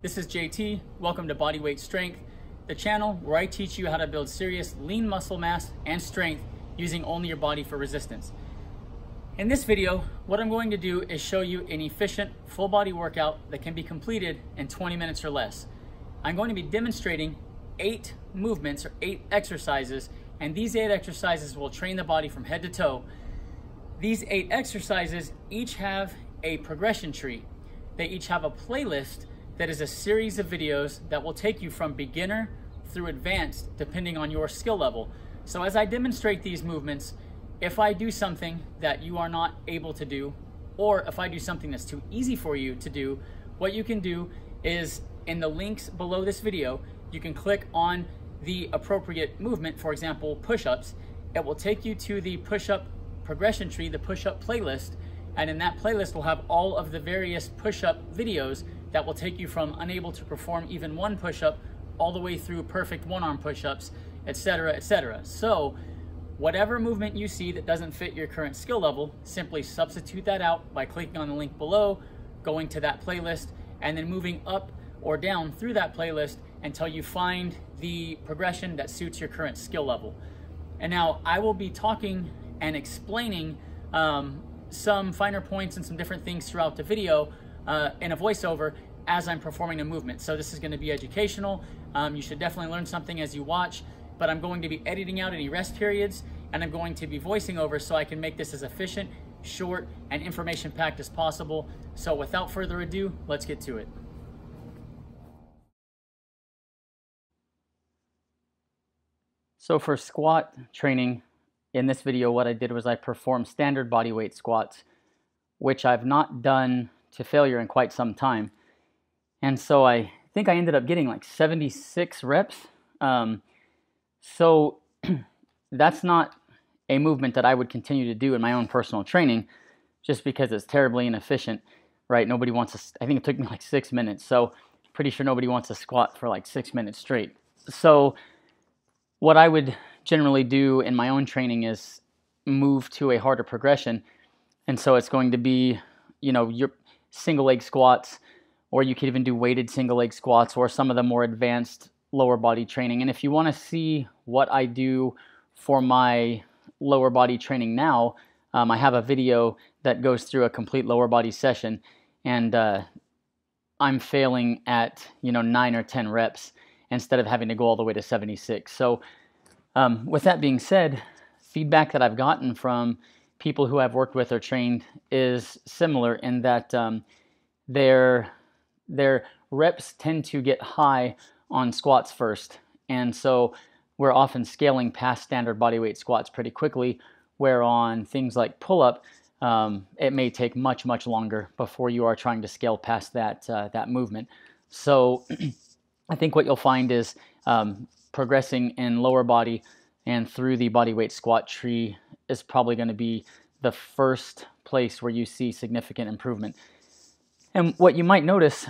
This is JT. Welcome to Bodyweight Strength, the channel where I teach you how to build serious lean muscle mass and strength using only your body for resistance. In this video, what I'm going to do is show you an efficient full body workout that can be completed in 20 minutes or less. I'm going to be demonstrating 8 movements or 8 exercises, and these 8 exercises will train the body from head to toe. These 8 exercises each have a progression tree. They each have a playlist that is a series of videos that will take you from beginner through advanced depending on your skill level. So as I demonstrate these movements, if I do something that you are not able to do, or if I do something that's too easy for you to do, what you can do is in the links below this video, you can click on the appropriate movement, for example, push-ups. It will take you to the push-up progression tree, the push-up playlist, and in that playlist we'll have all of the various push-up videos that will take you from unable to perform even one push-up all the way through perfect one-arm push-ups, etc., etc. So whatever movement you see that doesn't fit your current skill level, simply substitute that out by clicking on the link below, going to that playlist, and then moving up or down through that playlist until you find the progression that suits your current skill level. And now I will be talking and explaining some finer points and some different things throughout the video in a voiceover as I'm performing a movement. So this is going to be educational. You should definitely learn something as you watch, but I'm going to be editing out any rest periods, and I'm going to be voicing over so I can make this as efficient, short, and information-packed as possible. So without further ado, let's get to it. So for squat training, in this video what I did was I performed standard body weight squats, which I've not done to failure in quite some time. And so I think I ended up getting like 76 reps. So that's not a movement that I would continue to do in my own personal training just because it's terribly inefficient, right? Nobody wants to, I think it took me like 6 minutes. So pretty sure nobody wants to squat for like 6 minutes straight. So what I would generally do in my own training is move to a harder progression. And so it's going to be, you know, your single leg squats, or you could even do weighted single leg squats, or some of the more advanced lower body training. And if you want to see what I do for my lower body training now, I have a video that goes through a complete lower body session, and I'm failing at 9 or 10 reps instead of having to go all the way to 76. So with that being said, feedback that I've gotten from people who I've worked with or trained is similar in that their reps tend to get high on squats first. And so we're often scaling past standard body weight squats pretty quickly, where on things like pull-up, it may take much, much longer before you are trying to scale past that movement. So I think what you'll find is progressing in lower body and through the body weight squat tree is probably going to be the first place where you see significant improvement. And what you might notice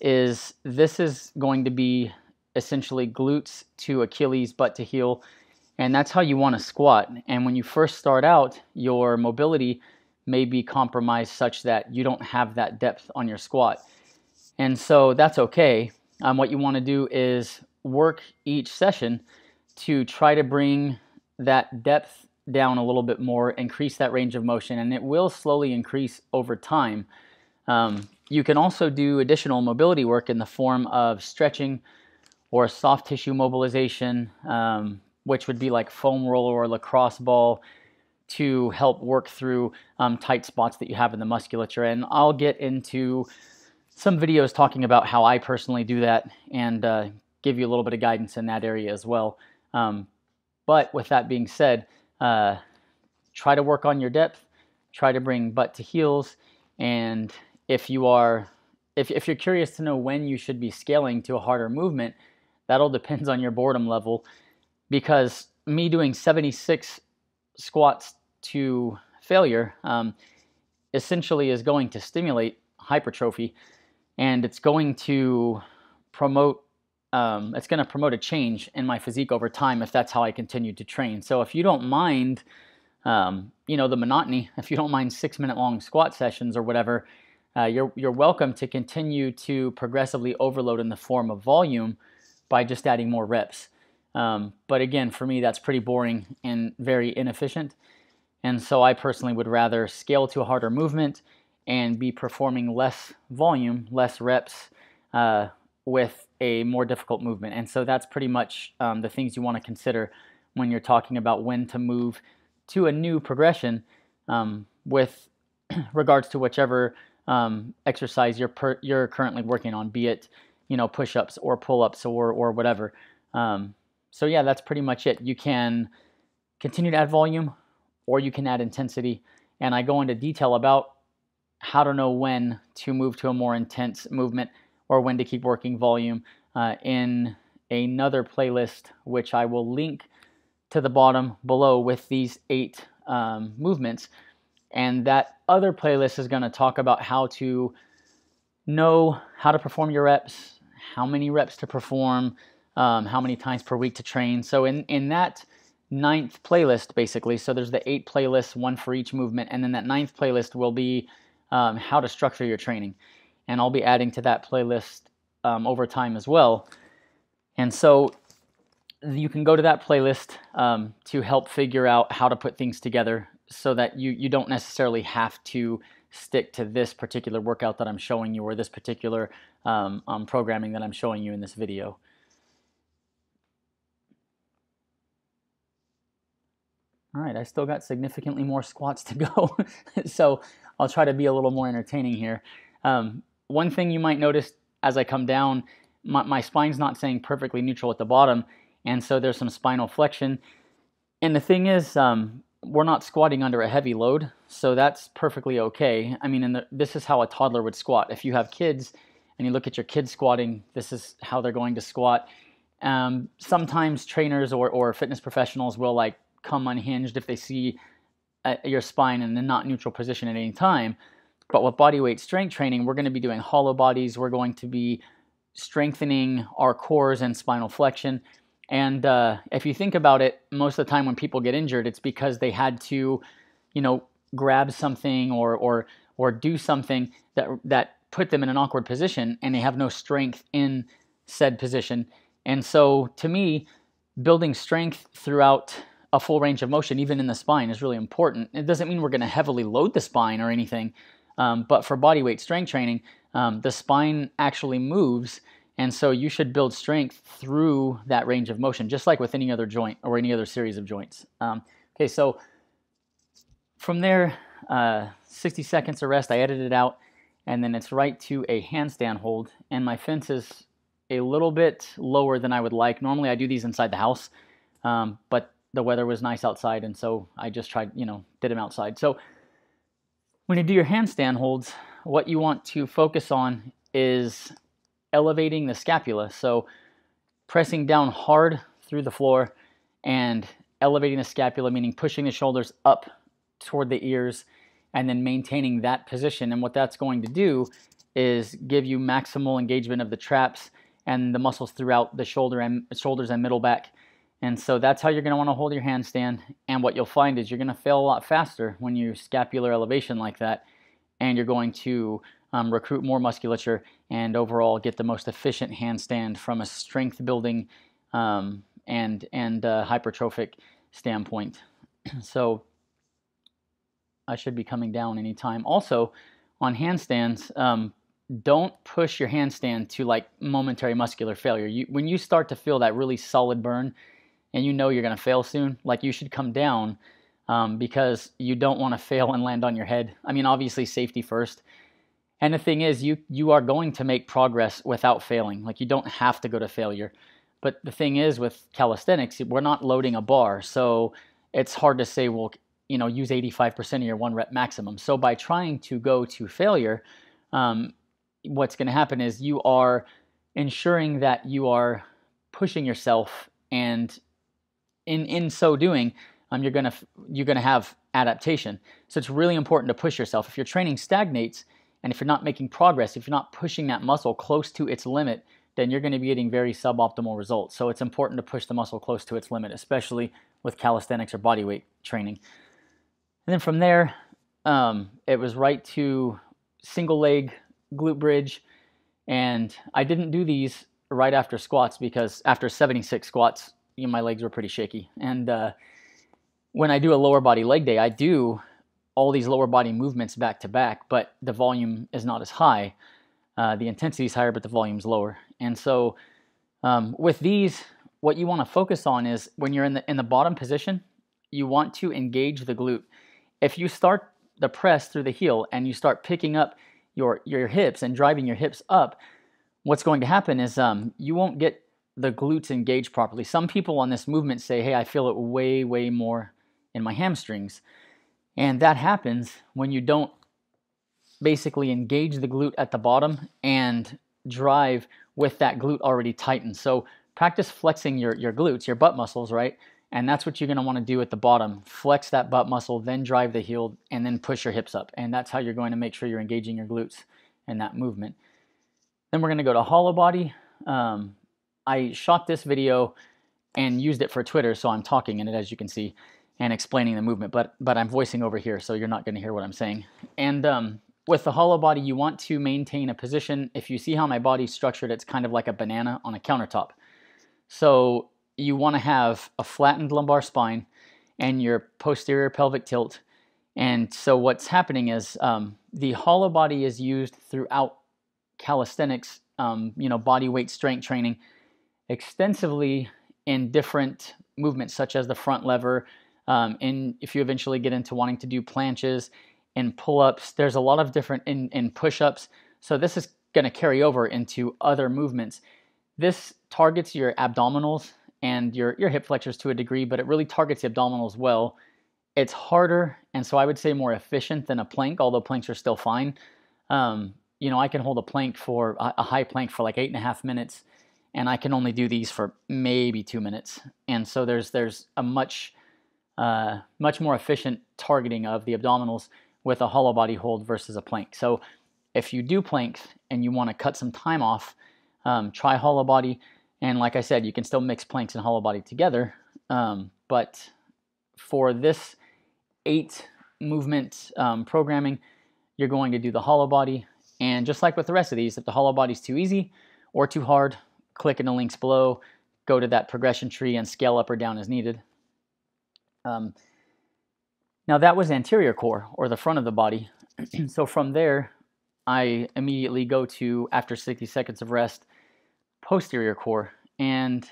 is this is going to be essentially glutes to Achilles, butt to heel, and that's how you want to squat. And when you first start out, your mobility may be compromised such that you don't have that depth on your squat. And so that's okay. What you want to do is work each session to try to bring that depth down a little bit more, increase that range of motion, and it will slowly increase over time. You can also do additional mobility work in the form of stretching or soft tissue mobilization, which would be like foam roller or lacrosse ball, to help work through tight spots that you have in the musculature. And I'll get into some videos talking about how I personally do that and give you a little bit of guidance in that area as well. But with that being said, try to work on your depth, try to bring butt to heels, and if you're curious to know when you should be scaling to a harder movement, that'll depend on your boredom level, because me doing 76 squats to failure essentially is going to stimulate hypertrophy, and it's going to promote a change in my physique over time if that's how I continue to train. So if you don't mind the monotony, if you don't mind 6-minute long squat sessions or whatever, you're welcome to continue to progressively overload in the form of volume by just adding more reps. But again, for me, that's pretty boring and very inefficient. And so I personally would rather scale to a harder movement and be performing less volume, less reps with a more difficult movement. And so that's pretty much the things you want to consider when you're talking about when to move to a new progression with regards to whichever exercise you're currently working on, be it push-ups or pull-ups or whatever. So yeah, that's pretty much it. You can continue to add volume or you can add intensity, and I go into detail about how to know when to move to a more intense movement or when to keep working volume in another playlist, which I will link to the bottom below with these 8 movements. And that other playlist is going to talk about how to know how to perform your reps, how many reps to perform, how many times per week to train. So in that 9th playlist, basically, so there's the 8 playlists, one for each movement, and then that 9th playlist will be how to structure your training. And I'll be adding to that playlist over time as well. And so you can go to that playlist to help figure out how to put things together so that you don't necessarily have to stick to this particular workout that I'm showing you or this particular programming that I'm showing you in this video. All right, I still got significantly more squats to go, so I'll try to be a little more entertaining here. One thing you might notice as I come down, my spine's not staying perfectly neutral at the bottom, and so there's some spinal flexion. And the thing is, we're not squatting under a heavy load, so that's perfectly okay. I mean, this is how a toddler would squat. If you have kids and you look at your kids squatting, this is how they're going to squat. Sometimes trainers or fitness professionals will come unhinged if they see your spine in a not neutral position at any time. But with bodyweight strength training, we're going to be doing hollow bodies. We're going to be strengthening our cores and spinal flexion. And if you think about it, most of the time when people get injured, it's because they had to, grab something or do something that put them in an awkward position, and they have no strength in said position. And so, to me, building strength throughout a full range of motion, even in the spine, is really important. It doesn't mean we're going to heavily load the spine or anything, but for bodyweight strength training, the spine actually moves, and so you should build strength through that range of motion, just like with any other joint or any other series of joints. Okay, so from there, 60 seconds of rest, I edited it out, and then it's right to a handstand hold, and my fence is a little bit lower than I would like. Normally I do these inside the house, but the weather was nice outside, and so I just tried, did them outside. So when you do your handstand holds, what you want to focus on is elevating the scapula. So pressing down hard through the floor and elevating the scapula, meaning pushing the shoulders up toward the ears and then maintaining that position. And what that's going to do is give you maximal engagement of the traps and the muscles throughout the shoulders and middle back. And so that's how you're going to want to hold your handstand. And what you'll find is you're going to fail a lot faster when you scapular elevation like that. And you're going to recruit more musculature and overall get the most efficient handstand from a strength building and hypertrophic standpoint. So I should be coming down anytime. Also, on handstands, don't push your handstand to momentary muscular failure. When you start to feel that really solid burn and you're going to fail soon, you should come down because you don't want to fail and land on your head. I mean, obviously safety first. And the thing is, you are going to make progress without failing. You don't have to go to failure. But the thing is, with calisthenics, we're not loading a bar, so it's hard to say, well, use 85% of your 1 rep maximum. So by trying to go to failure, what's going to happen is you are ensuring that you are pushing yourself, and in so doing, you're going to have adaptation. So it's really important to push yourself. If your training stagnates and if you're not making progress, if you're not pushing that muscle close to its limit, then you're going to be getting very suboptimal results. So it's important to push the muscle close to its limit, especially with calisthenics or bodyweight training. And then from there, it was right to single leg glute bridge. And I didn't do these right after squats because after 76 squats, my legs were pretty shaky. And when I do a lower body leg day, I do all these lower body movements back to back, but the volume is not as high. The intensity is higher, but the volume's lower. And so with these, what you want to focus on is when you're in the bottom position, you want to engage the glute. If you start the press through the heel and you start picking up your hips and driving your hips up, what's going to happen is you won't get the glutes engaged properly. Some people on this movement say, hey, I feel it way, way more in my hamstrings. And that happens when you don't basically engage the glute at the bottom and drive with that glute already tightened. So practice flexing your glutes, your butt muscles, right? And that's what you're going to want to do at the bottom. Flex that butt muscle, then drive the heel, and then push your hips up. And that's how you're going to make sure you're engaging your glutes in that movement. Then we're going to go to hollow body. I shot this video and used it for Twitter, so I'm talking in it, as you can see, and explaining the movement. But I'm voicing over here, so you're not going to hear what I'm saying. And with the hollow body, you want to maintain a position. If you see how my body's structured, it's kind of like a banana on a countertop. So you want to have a flattened lumbar spine and your posterior pelvic tilt. And so what's happening is the hollow body is used throughout calisthenics, body weight strength training, extensively in different movements such as the front lever. If you eventually get into wanting to do planches and pull-ups, there's a lot of different in push-ups. So this is going to carry over into other movements. This targets your abdominals and your hip flexors to a degree, but it really targets the abdominals well. It's harder, and so I would say more efficient than a plank, although planks are still fine. I can hold a high plank for like 8.5 minutes, and I can only do these for maybe 2 minutes. And so there's a much more efficient targeting of the abdominals with a hollow body hold versus a plank. So if you do planks and you want to cut some time off, try hollow body. And like I said, you can still mix planks and hollow body together. But for this 8 movement programming, you're going to do the hollow body. And just like with the rest of these, if the hollow body is too easy or too hard, click in the links below, go to that progression tree and scale up or down as needed. Now that was anterior core, or the front of the body. So from there, I immediately go to, after 60 seconds of rest, posterior core. And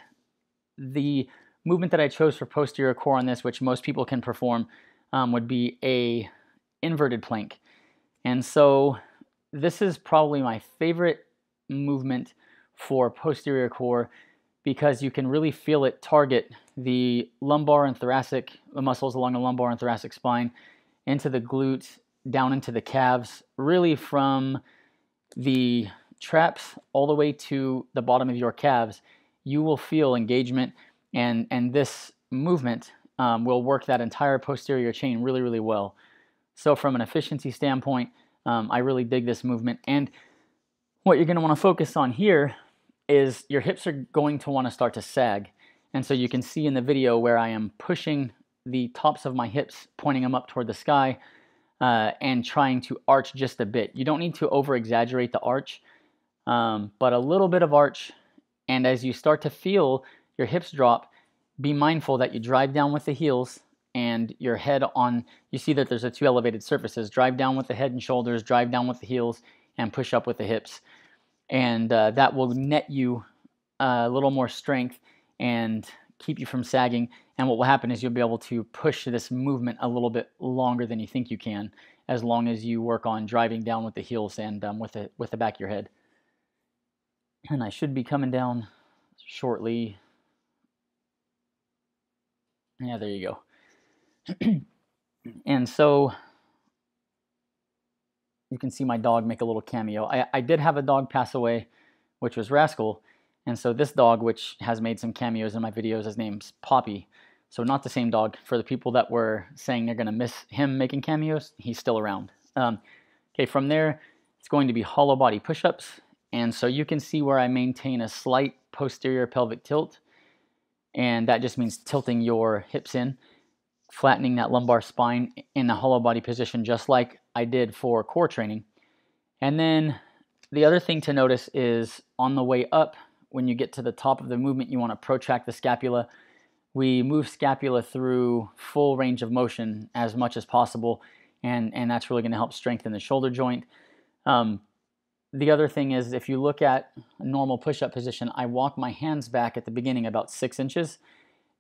the movement that I chose for posterior core on this, which most people can perform, would be a inverted plank. And so this is probably my favorite movement for posterior core because you can really feel it target the lumbar and thoracic, the muscles along the lumbar and thoracic spine, into the glutes, down into the calves, really from the traps all the way to the bottom of your calves. You will feel engagement, and this movement will work that entire posterior chain really, really well. So from an efficiency standpoint, I really dig this movement. And what you're going to want to focus on here is your hips are going to want to start to sag. And so you can see in the video where I am pushing the tops of my hips, pointing them up toward the sky, and trying to arch just a bit. You don't need to over-exaggerate the arch, but a little bit of arch. And as you start to feel your hips drop, be mindful that you drive down with the heels and your head on, you see that there's the 2 elevated surfaces. Drive down with the head and shoulders, drive down with the heels, and push up with the hips. And that will net you a little more strength and keep you from sagging. And what will happen is you'll be able to push this movement a little bit longer than you think you can, as long as you work on driving down with the heels and with the back of your head. And I should be coming down shortly. Yeah, there you go. And so you can see my dog make a little cameo. I did have a dog pass away, which was Rascal. And so this dog, which has made some cameos in my videos, his name's Poppy. So not the same dog. For the people that were saying they're going to miss him making cameos, he's still around. Okay, from there, it's going to be hollow body push-ups. And so you can see where I maintain a slight posterior pelvic tilt. And that just means tilting your hips in, flattening that lumbar spine in a hollow body position, just like I did for core training. And then the other thing to notice is on the way up, when you get to the top of the movement, you want to protract the scapula. We move scapula through full range of motion as much as possible, and that's really going to help strengthen the shoulder joint. The other thing is, if you look at a normal push-up position, I walk my hands back at the beginning about 6 inches,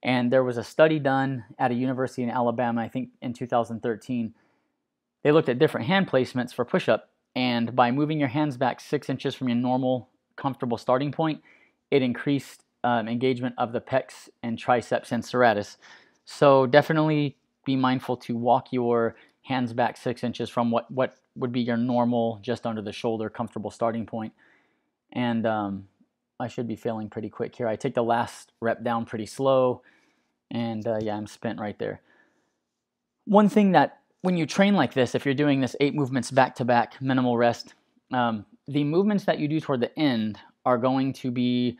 and there was a study done at a university in Alabama, I think in 2013. They looked at different hand placements for push-up, and by moving your hands back 6 inches from your normal, comfortable starting point, it increased engagement of the pecs and triceps and serratus. So definitely be mindful to walk your hands back 6 inches from what would be your normal, just under the shoulder, comfortable starting point. And I should be failing pretty quick here. I take the last rep down pretty slow, and yeah, I'm spent right there. One thing that when you train like this, if you're doing this 8 movements back-to-back, minimal rest, the movements that you do toward the end are going to be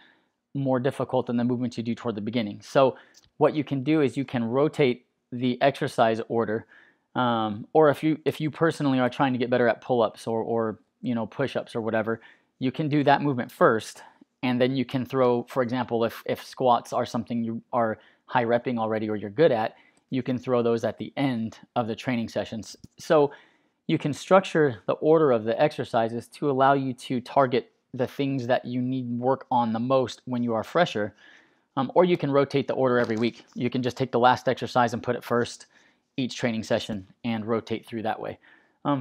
more difficult than the movements you do toward the beginning. So what you can do is you can rotate the exercise order, or if you personally are trying to get better at pull-ups or push-ups or whatever, you can do that movement first, and then you can throw, for example, if squats are something you are high repping already or you're good at, you can throw those at the end of the training sessions. So you can structure the order of the exercises to allow you to target the things that you need work on the most when you are fresher, or you can rotate the order every week. You can just take the last exercise and put it first each training session and rotate through that way.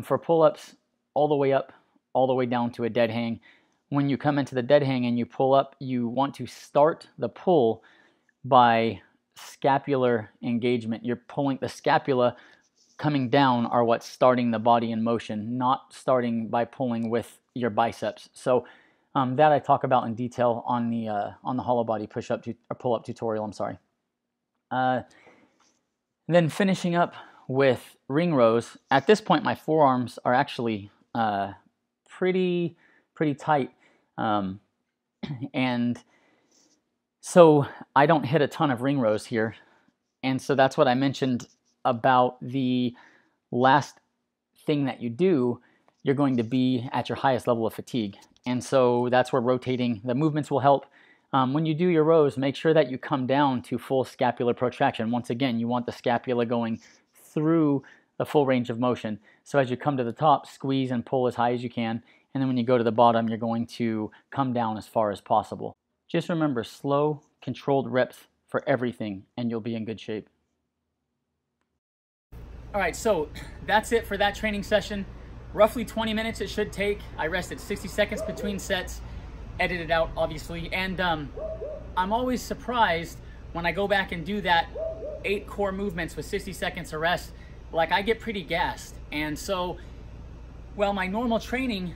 For pull-ups, all the way up, all the way down to a dead hang. When you come into the dead hang and you pull up, you want to start the pull by scapular engagement. You're pulling the scapula coming down are what's starting the body in motion, not starting by pulling with your biceps. So that I talk about in detail on the hollow body push-up or pull-up tutorial. I'm sorry. Then finishing up with ring rows. At this point, my forearms are actually pretty tight, and so I don't hit a ton of ring rows here. And so that's what I mentioned about the last thing that you do. You're going to be at your highest level of fatigue. And so that's where rotating the movements will help. When you do your rows, make sure that you come down to full scapular protraction. Once again, you want the scapula going through the full range of motion. So as you come to the top, squeeze and pull as high as you can. And then when you go to the bottom, you're going to come down as far as possible. Just remember, slow, controlled reps for everything, and you'll be in good shape. All right, so that's it for that training session. Roughly 20 minutes it should take. I rested 60 seconds between sets, edited out obviously, and I'm always surprised when I go back and do that 8 core movements with 60 seconds of rest. Like, I get pretty gassed. And so, well, my normal training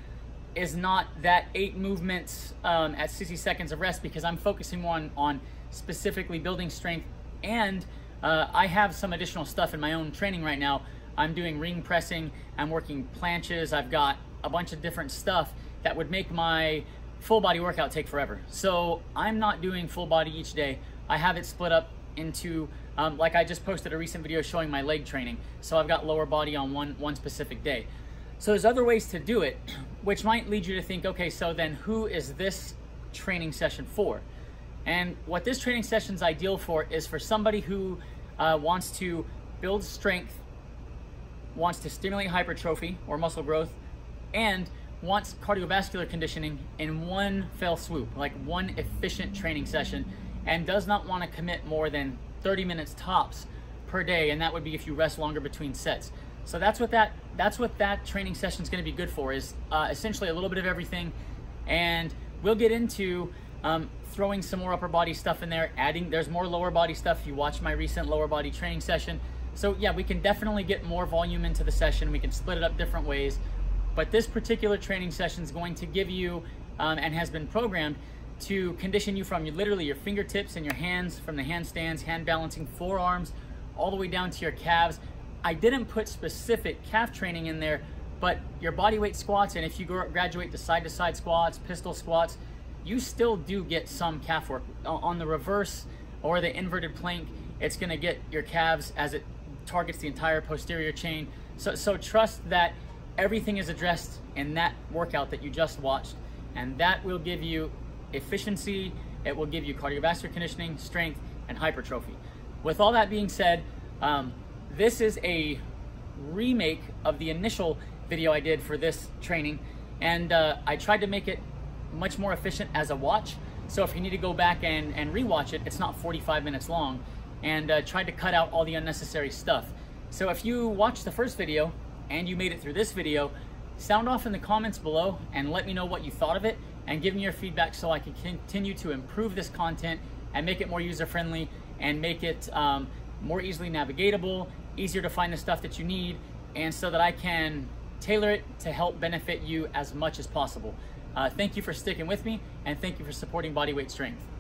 is not that 8 movements at 60 seconds of rest, because I'm focusing on specifically building strength, and I have some additional stuff in my own training right now. I'm doing ring pressing, I'm working planches, I've got a bunch of different stuff that would make my full body workout take forever. So I'm not doing full body each day. I have it split up into, like I just posted a recent video showing my leg training. So I've got lower body on one specific day. So there's other ways to do it, which might lead you to think, okay, so then who is this training session for? And what this training session is ideal for is for somebody who wants to build strength, wants to stimulate hypertrophy or muscle growth, and wants cardiovascular conditioning in one fell swoop, like one efficient training session, and does not want to commit more than 30 minutes tops per day, and that would be if you rest longer between sets. So that's what that training session is going to be good for, is essentially a little bit of everything. And we'll get into throwing some more upper body stuff in there, there's more lower body stuff if you watch my recent lower body training session. So yeah, we can definitely get more volume into the session. We can split it up different ways. But this particular training session is going to give you, and has been programmed to condition you from literally your fingertips and your hands, from the handstands, hand balancing, forearms, all the way down to your calves. I didn't put specific calf training in there, but your body weight squats, and if you graduate to side squats, pistol squats, you still do get some calf work. On the reverse or the inverted plank, it's gonna get your calves as it targets the entire posterior chain. So trust that everything is addressed in that workout that you just watched, and that will give you efficiency, it will give you cardiovascular conditioning, strength, and hypertrophy. With all that being said, this is a remake of the initial video I did for this training, and I tried to make it much more efficient as a watch. So if you need to go back and rewatch it, it's not 45 minutes long, and tried to cut out all the unnecessary stuff. So if you watched the first video and you made it through this video, sound off in the comments below and let me know what you thought of it, and give me your feedback so I can continue to improve this content and make it more user-friendly and make it more easily navigatable, easier to find the stuff that you need, and so that I can tailor it to help benefit you as much as possible. Thank you for sticking with me, and thank you for supporting Bodyweight Strength.